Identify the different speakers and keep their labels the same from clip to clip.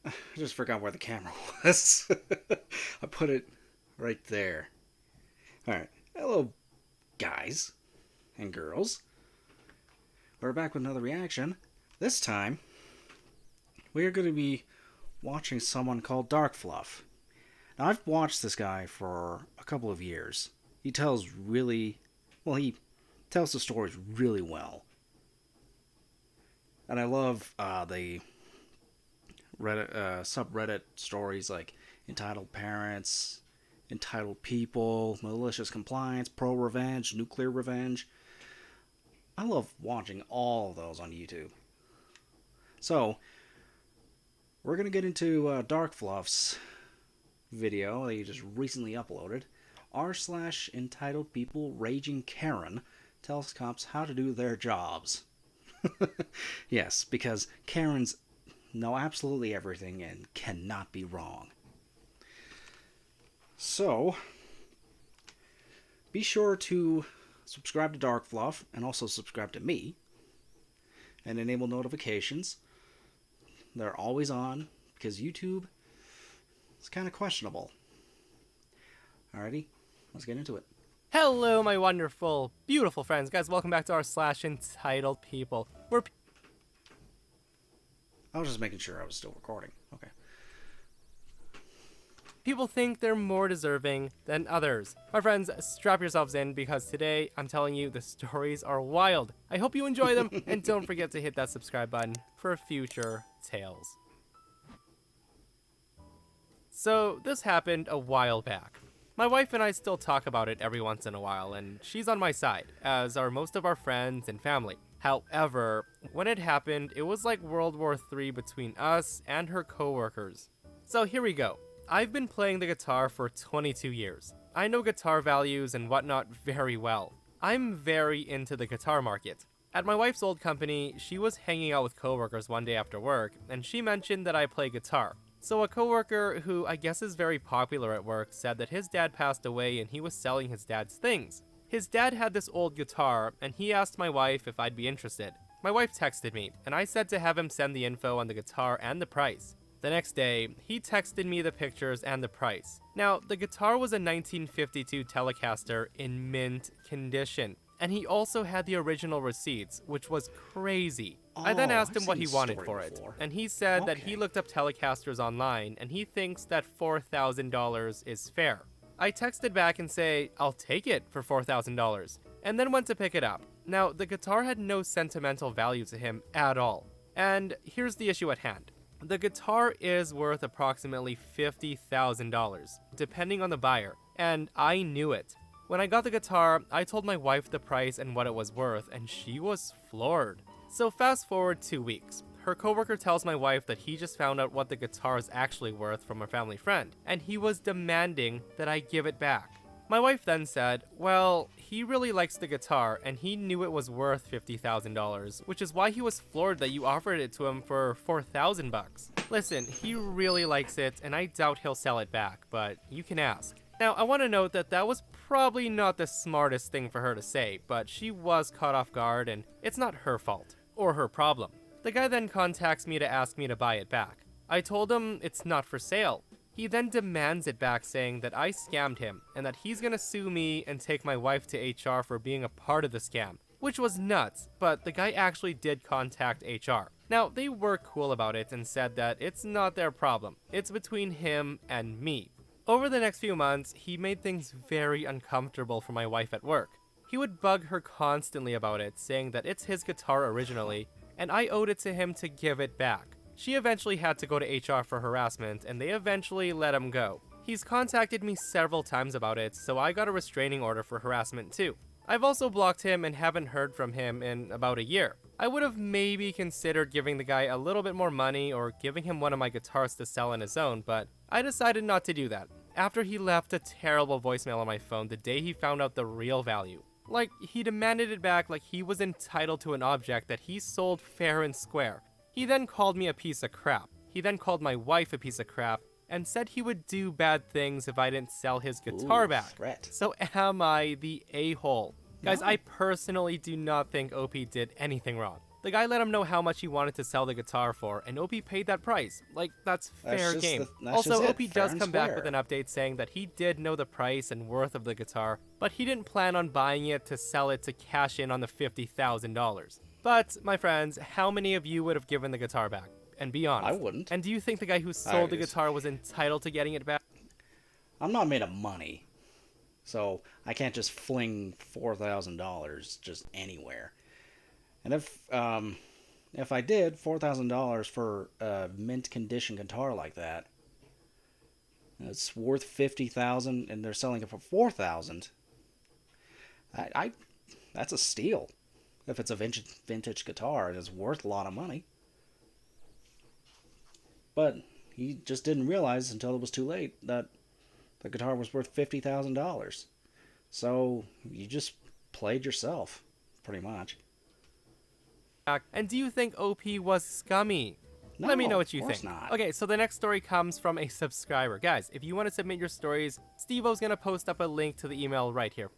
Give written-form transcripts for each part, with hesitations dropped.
Speaker 1: I just forgot where the camera was. I put it right there. Alright. Hello, guys and girls. We're back with another reaction. This time, we are going to be watching someone called DarkFluff. Now, I've watched this guy for a couple of years. He tells he tells the stories really well. And I love the Reddit, subreddit stories like Entitled Parents, Entitled People, Malicious Compliance, Pro Revenge, Nuclear Revenge. I love watching all of those on YouTube. So, we're going to get into DarkFluff's video that he just recently uploaded. r/EntitledPeople Raging Karen tells cops how to do their jobs. Yes, because Karens know absolutely everything and cannot be wrong. So, be sure to subscribe to DarkFluff and also subscribe to me and enable notifications. They're always on because YouTube is kind of questionable. Alrighty, let's get into it.
Speaker 2: Hello, my wonderful, beautiful friends. Guys, welcome back to r/EntitledPeople.
Speaker 1: I was just making sure I was still recording. Okay.
Speaker 2: People think they're more deserving than others. My friends, strap yourselves in because today, I'm telling you, the stories are wild. I hope you enjoy them, and don't forget to hit that subscribe button for future tales. So, this happened a while back. My wife and I still talk about it every once in a while, and she's on my side, as are most of our friends and family. However, when it happened, it was like World War III between us and her coworkers. So here we go. I've been playing the guitar for 22 years. I know guitar values and whatnot very well. I'm very into the guitar market. At my wife's old company, she was hanging out with coworkers one day after work, and she mentioned that I play guitar. So a coworker who I guess is very popular at work said that his dad passed away and he was selling his dad's things. His dad had this old guitar, and he asked my wife if I'd be interested. My wife texted me, and I said to have him send the info on the guitar and the price. The next day, he texted me the pictures and the price. Now, the guitar was a 1952 Telecaster in mint condition, and he also had the original receipts, which was crazy. I then asked him what he wanted for it, and he said that he looked up Telecasters online, and he thinks that $4,000 is fair. I texted back and say, I'll take it for $4,000, and then went to pick it up. Now, the guitar had no sentimental value to him at all. And here's the issue at hand. The guitar is worth approximately $50,000, depending on the buyer, and I knew it. When I got the guitar, I told my wife the price and what it was worth, and she was floored. So fast forward 2 weeks. Her coworker tells my wife that he just found out what the guitar is actually worth from a family friend, and he was demanding that I give it back. My wife then said, well, he really likes the guitar, and he knew it was worth $50,000, which is why he was floored that you offered it to him for $4,000. Listen, he really likes it, and I doubt he'll sell it back, but you can ask. Now, I want to note that that was probably not the smartest thing for her to say, but she was caught off guard, and it's not her fault, or her problem. The guy then contacts me to ask me to buy it back. I told him it's not for sale. He then demands it back, saying that I scammed him, and that he's gonna sue me and take my wife to HR for being a part of the scam, which was nuts, but the guy actually did contact HR. Now, they were cool about it and said that it's not their problem, it's between him and me. Over the next few months, he made things very uncomfortable for my wife at work. He would bug her constantly about it, saying that it's his guitar originally, and I owed it to him to give it back. She eventually had to go to HR for harassment, and they eventually let him go. He's contacted me several times about it, so I got a restraining order for harassment too. I've also blocked him and haven't heard from him in about a year. I would have maybe considered giving the guy a little bit more money or giving him one of my guitars to sell on his own, but I decided not to do that. After he left a terrible voicemail on my phone the day he found out the real value. Like, he demanded it back like he was entitled to an object that he sold fair and square. He then called me a piece of crap. He then called my wife a piece of crap and said he would do bad things if I didn't sell his guitar back.
Speaker 1: Threat.
Speaker 2: So am I the a-hole? Guys,
Speaker 1: No.
Speaker 2: I personally do not think OP did anything wrong. The guy let him know how much he wanted to sell the guitar for, and OP paid that price. Like, that's fair game. Also, OP does come back with an update saying that he did know the price and worth of the guitar, but he didn't plan on buying it to sell it to cash in on the $50,000. But, my friends, how many of you would have given the guitar back? And be honest.
Speaker 1: I wouldn't.
Speaker 2: And do you think the guy who sold the guitar was entitled to getting it back?
Speaker 1: I'm not made of money, so I can't just fling $4,000 just anywhere. And if I did $4,000 for a mint condition guitar like that, it's worth $50,000, and they're selling it for $4,000. That's a steal. If it's a vintage guitar, it's worth a lot of money. But he just didn't realize until it was too late that the guitar was worth $50,000. So you just played yourself, pretty much.
Speaker 2: And do you think OP was scummy?
Speaker 1: No,
Speaker 2: Let me know what you
Speaker 1: of course
Speaker 2: think.
Speaker 1: not.
Speaker 2: Okay, so the next story comes from a subscriber. Guys, if you want to submit your stories, Steve-O's going to post up a link to the email right here.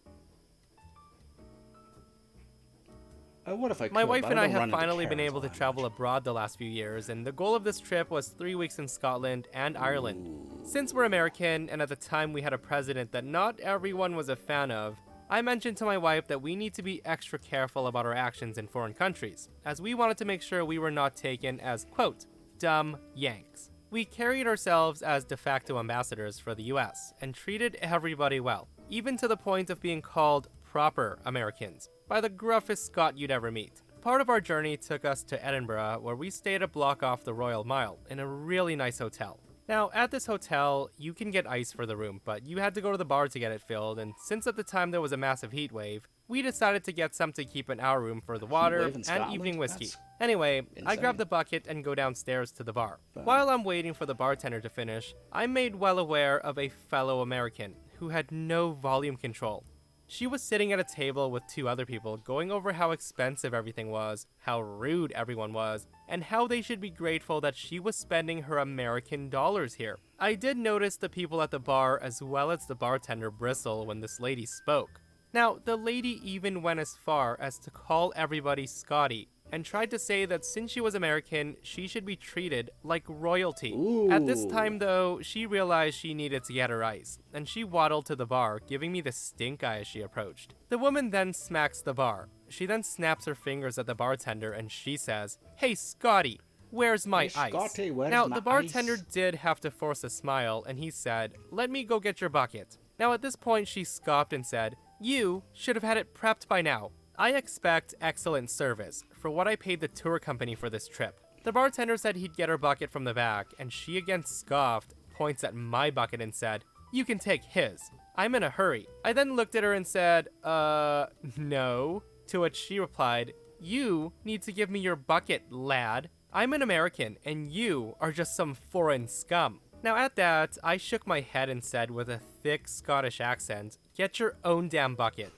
Speaker 1: What if I could?
Speaker 2: My wife and I have
Speaker 1: run into
Speaker 2: finally been
Speaker 1: Karens
Speaker 2: able to
Speaker 1: all that
Speaker 2: travel
Speaker 1: much.
Speaker 2: abroad the last few years, and the goal of this trip was 3 weeks in Scotland and Ireland. Since we're American, and at the time we had a president that not everyone was a fan of, I mentioned to my wife that we need to be extra careful about our actions in foreign countries, as we wanted to make sure we were not taken as, quote, dumb Yanks. We carried ourselves as de facto ambassadors for the US, and treated everybody well, even to the point of being called proper Americans by the gruffest Scot you'd ever meet. Part of our journey took us to Edinburgh, where we stayed a block off the Royal Mile in a really nice hotel. Now, at this hotel, you can get ice for the room, but you had to go to the bar to get it filled, and since at the time there was a massive heat wave, we decided to get some to keep in our room for the water and evening whiskey. Anyway, I grabbed the bucket and go downstairs to the bar. While I'm waiting for the bartender to finish, I'm made well aware of a fellow American who had no volume control. She was sitting at a table with 2 other people going over how expensive everything was, how rude everyone was, and how they should be grateful that she was spending her American dollars here. I did notice the people at the bar as well as the bartender bristle when this lady spoke. Now, the lady even went as far as to call everybody Scotty, and tried to say that since she was American, she should be treated like royalty.
Speaker 1: Ooh.
Speaker 2: At this time, though, she realized she needed to get her ice, and she waddled to the bar, giving me the stink eye as she approached. The woman then smacks the bar. She then snaps her fingers at the bartender, and she says, "Hey, Scotty, where's my
Speaker 1: Hey,
Speaker 2: ice?"
Speaker 1: Scotty, where's
Speaker 2: Now,
Speaker 1: my
Speaker 2: the bartender
Speaker 1: ice?
Speaker 2: did have to force a smile, and he said, "Let me go get your bucket." Now, at this point, she scoffed and said, "You should have had it prepped by now. I expect excellent service for what I paid the tour company for this trip." The bartender said he'd get her bucket from the back, and she again scoffed, points at my bucket and said, "You can take his. I'm in a hurry." I then looked at her and said, no. To which she replied, "You need to give me your bucket, lad. I'm an American, and you are just some foreign scum." Now at that, I shook my head and said with a thick Scottish accent, "Get your own damn bucket."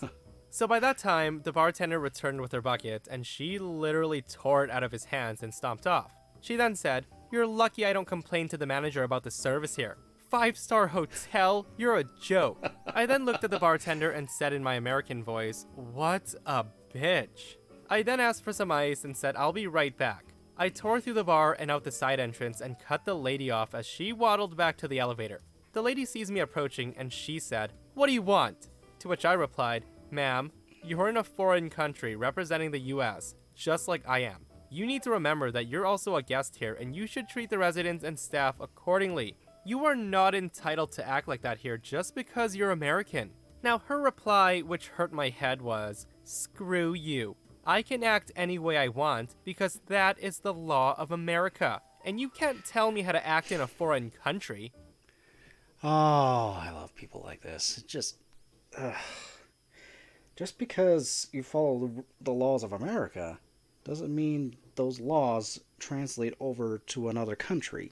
Speaker 2: So by that time, the bartender returned with her bucket, and she literally tore it out of his hands and stomped off. She then said, "You're lucky I don't complain to the manager about the service here. 5-star hotel? You're a joke." I then looked at the bartender and said in my American voice, "What a bitch." I then asked for some ice and said, "I'll be right back." I tore through the bar and out the side entrance and cut the lady off as she waddled back to the elevator. The lady sees me approaching and she said, "What do you want?" To which I replied, "Ma'am, you're in a foreign country representing the US, just like I am. You need to remember that you're also a guest here and you should treat the residents and staff accordingly. You are not entitled to act like that here just because you're American." Now her reply, which hurt my head, was, "Screw you. I can act any way I want because that is the law of America, and you can't tell me how to act in a foreign country."
Speaker 1: Oh, I love people like this. It just because you follow the laws of America doesn't mean those laws translate over to another country.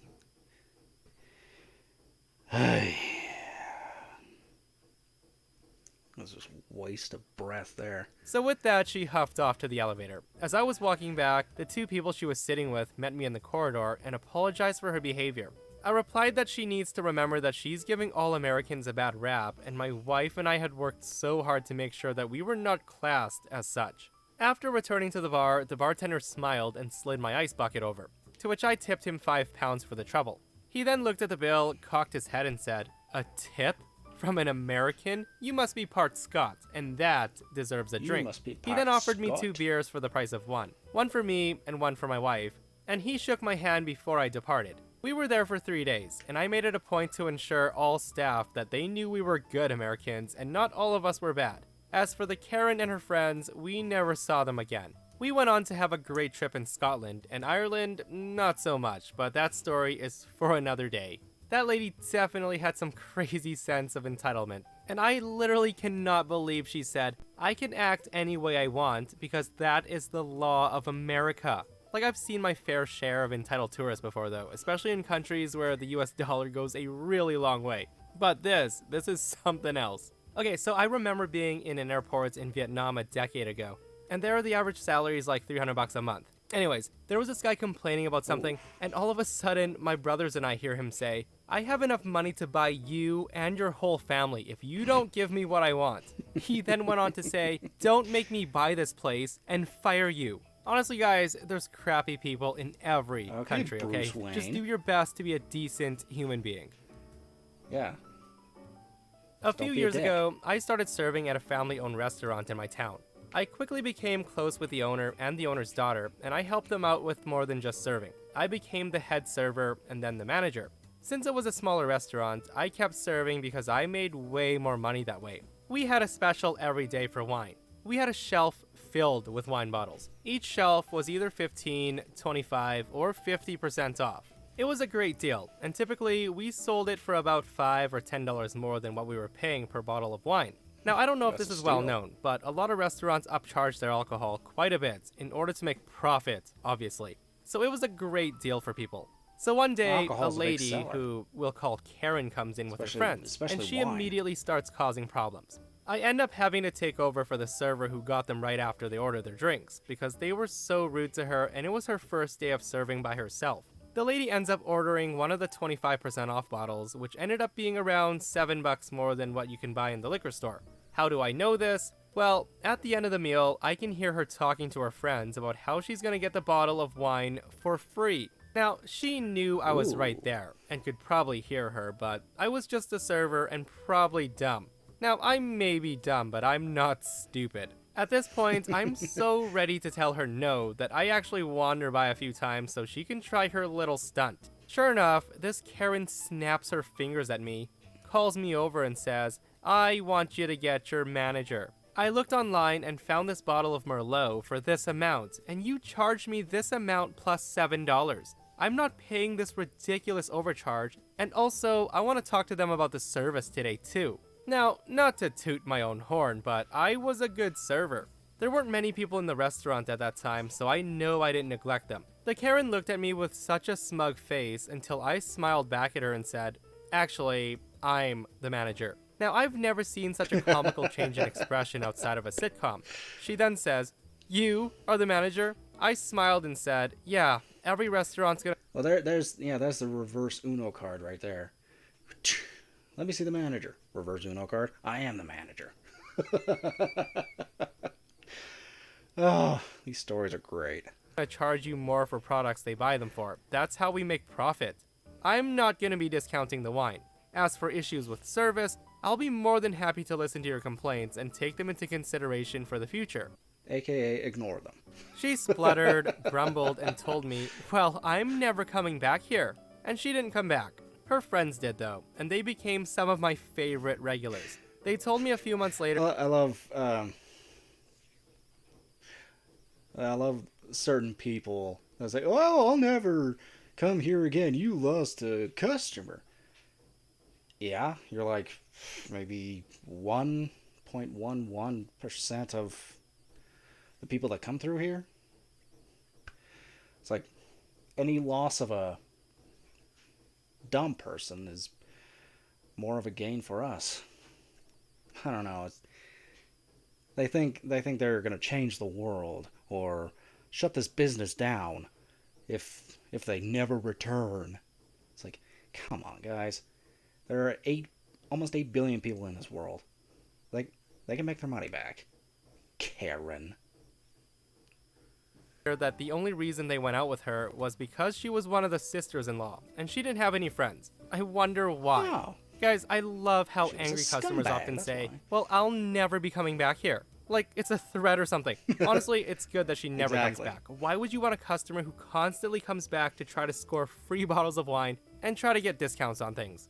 Speaker 1: That's just waste of breath there.
Speaker 2: So with that, she huffed off to the elevator. As I was walking back, the 2 people she was sitting with met me in the corridor and apologized for her behavior. I replied that she needs to remember that she's giving all Americans a bad rap, and my wife and I had worked so hard to make sure that we were not classed as such. After returning to the bar, the bartender smiled and slid my ice bucket over, to which I tipped him £5 for the trouble. He then looked at the bill, cocked his head, and said, "A tip? From an American? You must be part Scot, and that deserves a drink." He then offered me 2 beers for the price of one for me and one for my wife, and he shook my hand before I departed. We were there for 3 days, and I made it a point to ensure all staff that they knew we were good Americans and not all of us were bad. As for the Karen and her friends, we never saw them again. We went on to have a great trip in Scotland, and Ireland, not so much, but that story is for another day. That lady definitely had some crazy sense of entitlement, and I literally cannot believe she said, "I can act any way I want because that is the law of America." Like, I've seen my fair share of entitled tourists before though, especially in countries where the US dollar goes a really long way. But this is something else. Okay, so I remember being in an airport in Vietnam a decade ago, and there the average salary is like $300 a month. Anyways, there was this guy complaining about something, and all of a sudden, my brothers and I hear him say, "I have enough money to buy you and your whole family if you don't give me what I want." He then went on to say, "Don't make me buy this place and fire you." Honestly, guys, there's crappy people in every country, okay?
Speaker 1: Bruce Wayne.
Speaker 2: Just do your best to be a decent human being.
Speaker 1: Yeah.
Speaker 2: A few years ago, I started serving at a family-owned restaurant in my town. I quickly became close with the owner and the owner's daughter, and I helped them out with more than just serving. I became the head server and then the manager. Since it was a smaller restaurant, I kept serving because I made way more money that way. We had a special every day for wine. We had a shelf filled with wine bottles. Each shelf was either 15, 25, or 50% off. It was a great deal, and typically we sold it for about $5 or $10 more than what we were paying per bottle of wine. Now, I don't know if this is well known, but a lot of restaurants upcharge their alcohol quite a bit in order to make profit, obviously. So it was a great deal for people. So one day, a lady who we'll call Karen comes in with her friends, and she immediately starts causing problems. I end up having to take over for the server who got them right after they ordered their drinks, because they were so rude to her and it was her first day of serving by herself. The lady ends up ordering one of the 25% off bottles, which ended up being around $7 more than what you can buy in the liquor store. How do I know this? Well, at the end of the meal, I can hear her talking to her friends about how she's gonna get the bottle of wine for free. Now, she knew I was right there, and could probably hear her, but I was just a server and probably dumb. Now, I may be dumb, but I'm not stupid. At this point, I'm so ready to tell her no that I actually wander by a few times so she can try her little stunt. Sure enough, this Karen snaps her fingers at me, calls me over and says, "I want you to get your manager. I looked online and found this bottle of Merlot for this amount, and you charged me this amount plus $7. I'm not paying this ridiculous overcharge, and also, I want to talk to them about the service today too." Now, not to toot my own horn, but I was a good server. There weren't many people in the restaurant at that time, so I know I didn't neglect them. The Karen looked at me with such a smug face until I smiled back at her and said, "Actually, I'm the manager." Now, I've never seen such a comical change in expression outside of a sitcom. She then says, "You are the manager?" I smiled and said, "Yeah, every restaurant's gonna..."
Speaker 1: Well, that's the reverse Uno card right there. Let me see the manager. Reverse Uno card. I am the manager. Oh, these stories are great.
Speaker 2: I charge you more for products they buy them for. That's how we make profit. I'm not going to be discounting the wine. As for issues with service, I'll be more than happy to listen to your complaints and take them into consideration for the future.
Speaker 1: AKA ignore them.
Speaker 2: She spluttered, grumbled, and told me, "Well, I'm never coming back here." And she didn't come back. Her friends did though, and they became some of my favorite regulars. They told me a few months later.
Speaker 1: I love certain people. I was like, "Oh, I'll never come here again. You lost a customer." Yeah, you're like maybe 1.11% of the people that come through here. It's like any loss of a dumb person is more of a gain for us. I don't know. They think they're gonna change the world or shut this business down if they never return. It's like, come on, guys. There are almost 8 billion people in this world. Like, they can make their money back. Karen.
Speaker 2: that the only reason they went out with her was because she was one of the sisters-in-law, and she didn't have any friends. I wonder why.
Speaker 1: Oh,
Speaker 2: Guys, I love how
Speaker 1: she was a
Speaker 2: angry customers
Speaker 1: scumbag,
Speaker 2: often
Speaker 1: that's
Speaker 2: say,
Speaker 1: why.
Speaker 2: well, I'll never be coming back here. Like, it's a threat or something. Honestly, it's good that she never
Speaker 1: Exactly.
Speaker 2: comes back. Why would you want a customer who constantly comes back to try to score free bottles of wine and try to get discounts on things?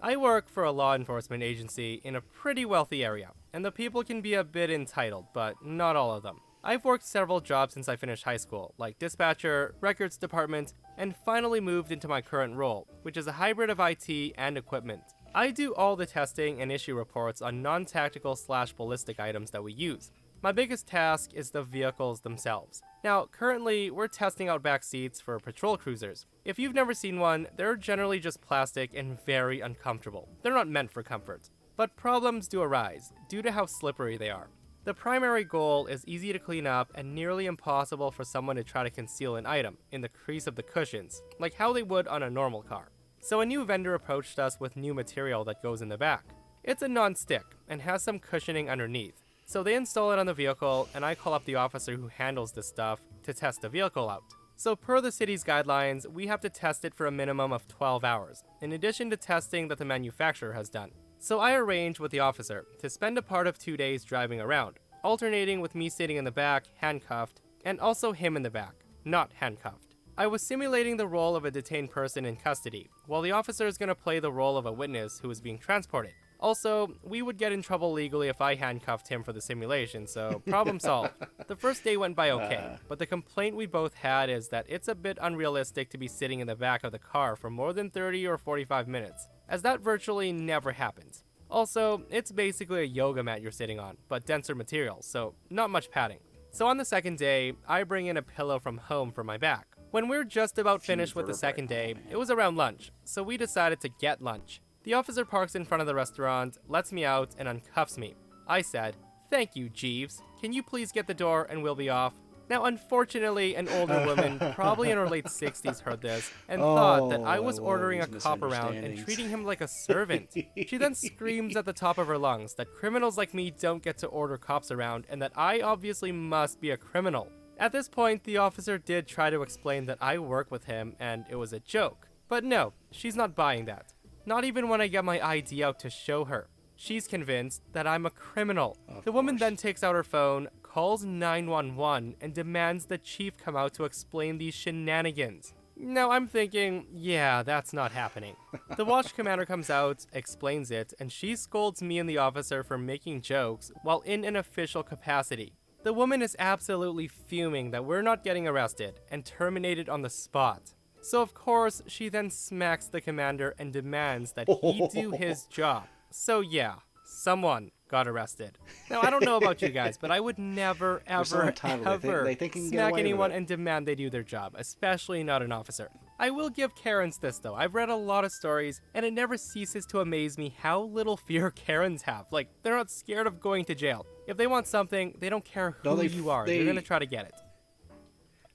Speaker 2: I work for a law enforcement agency in a pretty wealthy area, and the people can be a bit entitled, but not all of them. I've worked several jobs since I finished high school, like dispatcher, records department, and finally moved into my current role, which is a hybrid of IT and equipment. I do all the testing and issue reports on non-tactical/ballistic items that we use. My biggest task is the vehicles themselves. Now, currently, we're testing out back seats for patrol cruisers. If you've never seen one, they're generally just plastic and very uncomfortable. They're not meant for comfort. But problems do arise, due to how slippery they are. The primary goal is easy to clean up and nearly impossible for someone to try to conceal an item in the crease of the cushions, like how they would on a normal car. So a new vendor approached us with new material that goes in the back. It's a non-stick and has some cushioning underneath. So they install it on the vehicle, and I call up the officer who handles this stuff to test the vehicle out. So per the city's guidelines, we have to test it for a minimum of 12 hours, in addition to testing that the manufacturer has done. So I arranged with the officer to spend a part of 2 days driving around, alternating with me sitting in the back, handcuffed, and also him in the back, not handcuffed. I was simulating the role of a detained person in custody, while the officer is going to play the role of a witness who is being transported. Also, we would get in trouble legally if I handcuffed him for the simulation, so problem solved. The first day went by okay, but the complaint we both had is that it's a bit unrealistic to be sitting in the back of the car for more than 30 or 45 minutes, as that virtually never happens. Also, it's basically a yoga mat you're sitting on, but denser material, so not much padding. So on the second day, I bring in a pillow from home for my back. When we're just about finished with the second day, it was around lunch, so we decided to get lunch. The officer parks in front of the restaurant, lets me out, and uncuffs me. I said, "Thank you, Jeeves. Can you please get the door and we'll be off?" Now, unfortunately, an older woman, probably in her late 60s, heard this and thought that I was ordering a cop around and treating him like a servant. She then screams at the top of her lungs that criminals like me don't get to order cops around and that I obviously must be a criminal. At this point, the officer did try to explain that I work with him and it was a joke. But no, she's not buying that. Not even when I get my ID out to show her. She's convinced that I'm a criminal. The woman then takes out her phone, calls 911, and demands the chief come out to explain these shenanigans. Now I'm thinking, yeah, that's not happening. The watch commander comes out, explains it, and she scolds me and the officer for making jokes while in an official capacity. The woman is absolutely fuming that we're not getting arrested and terminated on the spot. So of course, she then smacks the commander and demands that he do his job. So yeah, someone got arrested. Now I don't know about you guys, but I would never, ever, ever
Speaker 1: they think can get
Speaker 2: smack
Speaker 1: away with
Speaker 2: anyone
Speaker 1: it.
Speaker 2: and demand they do their job, especially not an officer. I will give Karens this though. I've read a lot of stories, and it never ceases to amaze me how little fear Karens have. Like, they're not scared of going to jail. If they want something, they don't care who you are. They're gonna try to get it.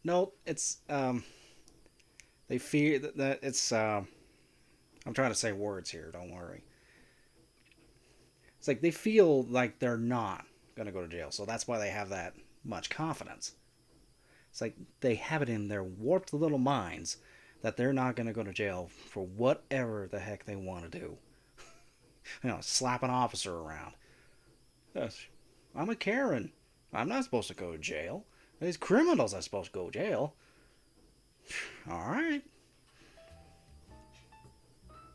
Speaker 1: No, it's they fear that it's I'm trying to say words here, don't worry. It's like they feel like they're not going to go to jail, so that's why they have that much confidence. It's like they have it in their warped little minds that they're not going to go to jail for whatever the heck they want to do. Slap an officer around. I'm a Karen. I'm not supposed to go to jail. These criminals are supposed to go to jail. All right.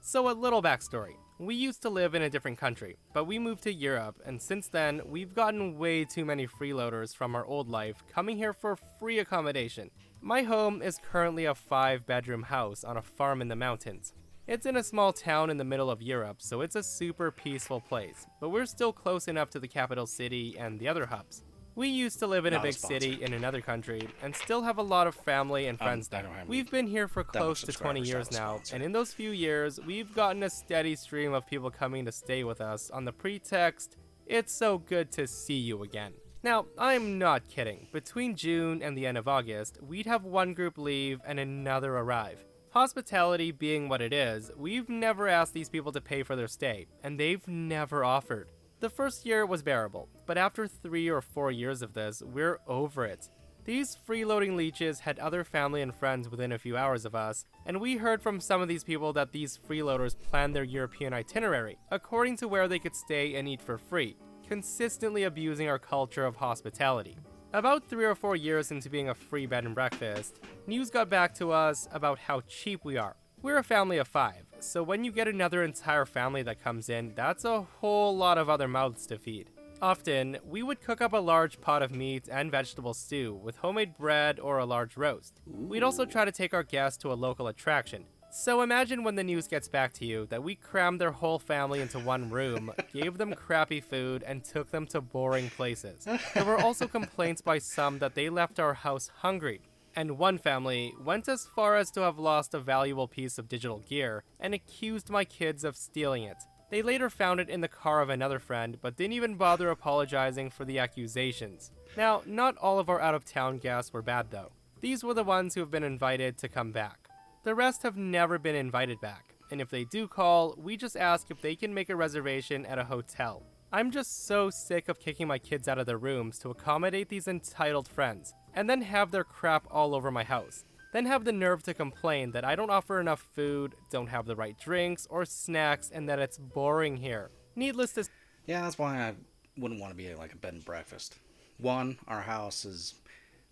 Speaker 2: So a little backstory. We used to live in a different country, but we moved to Europe, and since then, we've gotten way too many freeloaders from our old life coming here for free accommodation. My home is currently a 5-bedroom house on a farm in the mountains. It's in a small town in the middle of Europe, so it's a super peaceful place, but we're still close enough to the capital city and the other hubs. We used to live in a big city in another country and still have a lot of family and friends there. We've been here for close to 20 years now, and in those few years, we've gotten a steady stream of people coming to stay with us on the pretext, "It's so good to see you again." Now, I'm not kidding. Between June and the end of August, we'd have one group leave and another arrive. Hospitality being what it is, we've never asked these people to pay for their stay, and they've never offered. The first year was bearable, but after 3 or 4 years of this, we're over it. These freeloading leeches had other family and friends within a few hours of us, and we heard from some of these people that these freeloaders planned their European itinerary according to where they could stay and eat for free, consistently abusing our culture of hospitality. About 3 or 4 years into being a free bed and breakfast, news got back to us about how cheap we are. We're a family of 5, so when you get another entire family that comes in, that's a whole lot of other mouths to feed. Often, we would cook up a large pot of meat and vegetable stew with homemade bread or a large roast. We'd also try to take our guests to a local attraction. So imagine when the news gets back to you that we crammed their whole family into one room, gave them crappy food, and took them to boring places. There were also complaints by some that they left our house hungry. And one family went as far as to have lost a valuable piece of digital gear and accused my kids of stealing it. They later found it in the car of another friend, but didn't even bother apologizing for the accusations. Now, not all of our out-of-town guests were bad though. These were the ones who have been invited to come back. The rest have never been invited back, and if they do call, we just ask if they can make a reservation at a hotel. I'm just so sick of kicking my kids out of their rooms to accommodate these entitled friends, and then have their crap all over my house. Then have the nerve to complain that I don't offer enough food, don't have the right drinks or snacks, and that it's boring here. Needless to
Speaker 1: Yeah, that's why I wouldn't want to be like a bed and breakfast. 1, our house is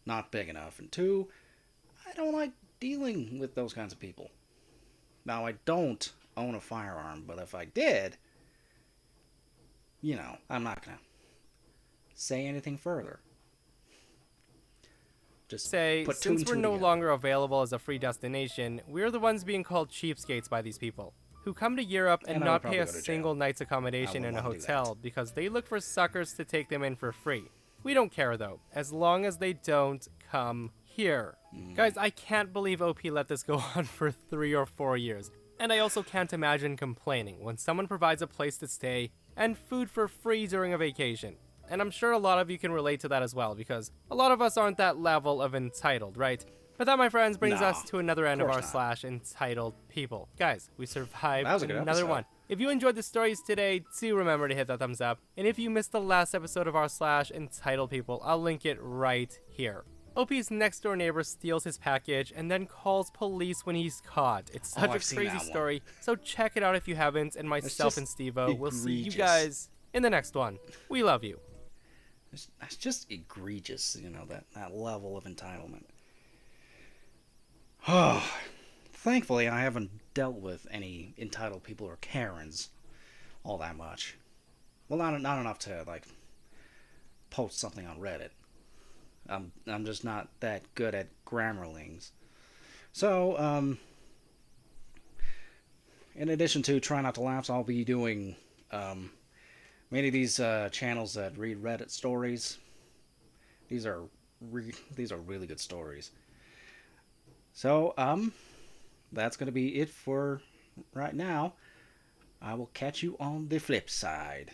Speaker 1: not big enough, and 2, I don't like dealing with those kinds of people. Now, I don't own a firearm, but if I did, I'm not gonna say anything further. Just
Speaker 2: say,
Speaker 1: put two
Speaker 2: since
Speaker 1: and
Speaker 2: we're
Speaker 1: two
Speaker 2: no
Speaker 1: together.
Speaker 2: longer available as a free destination, we're the ones being called cheapskates by these people, who come to Europe and
Speaker 1: And I would
Speaker 2: not
Speaker 1: probably
Speaker 2: pay a
Speaker 1: go to jail.
Speaker 2: single night's accommodation
Speaker 1: I
Speaker 2: in a
Speaker 1: wouldn't wanna do
Speaker 2: hotel because they look for suckers to take them in for free. We don't care though, as long as they don't come here. Guys, I can't believe OP let this go on for 3 or 4 years. And I also can't imagine complaining when someone provides a place to stay and food for free during a vacation. And I'm sure a lot of you can relate to that as well, because a lot of us aren't that level of entitled, right? But that, my friends, brings
Speaker 1: No,
Speaker 2: us to another end of our
Speaker 1: course not.
Speaker 2: /entitled people. Guys, we survived
Speaker 1: That was a good
Speaker 2: another
Speaker 1: episode.
Speaker 2: one. If you enjoyed the stories today, do remember to hit that thumbs up. And if you missed the last episode of our /entitled people, I'll link it right here. OP's next door neighbor steals his package and then calls police when he's caught. It's such
Speaker 1: I've
Speaker 2: a
Speaker 1: seen
Speaker 2: crazy
Speaker 1: that one.
Speaker 2: story, so check it out if you haven't. And myself
Speaker 1: just
Speaker 2: and Steve-O will see you
Speaker 1: egregious.
Speaker 2: guys in the next one. We love you.
Speaker 1: That's just egregious, that level of entitlement. Oh, thankfully, I haven't dealt with any entitled people or Karens all that much. Well, not enough to post something on Reddit. I'm just not that good at Grammarlings. So, in addition to Try Not to Laugh, I'll be doing many of these channels that read Reddit stories. These are really good stories. So, that's going to be it for right now. I will catch you on the flip side.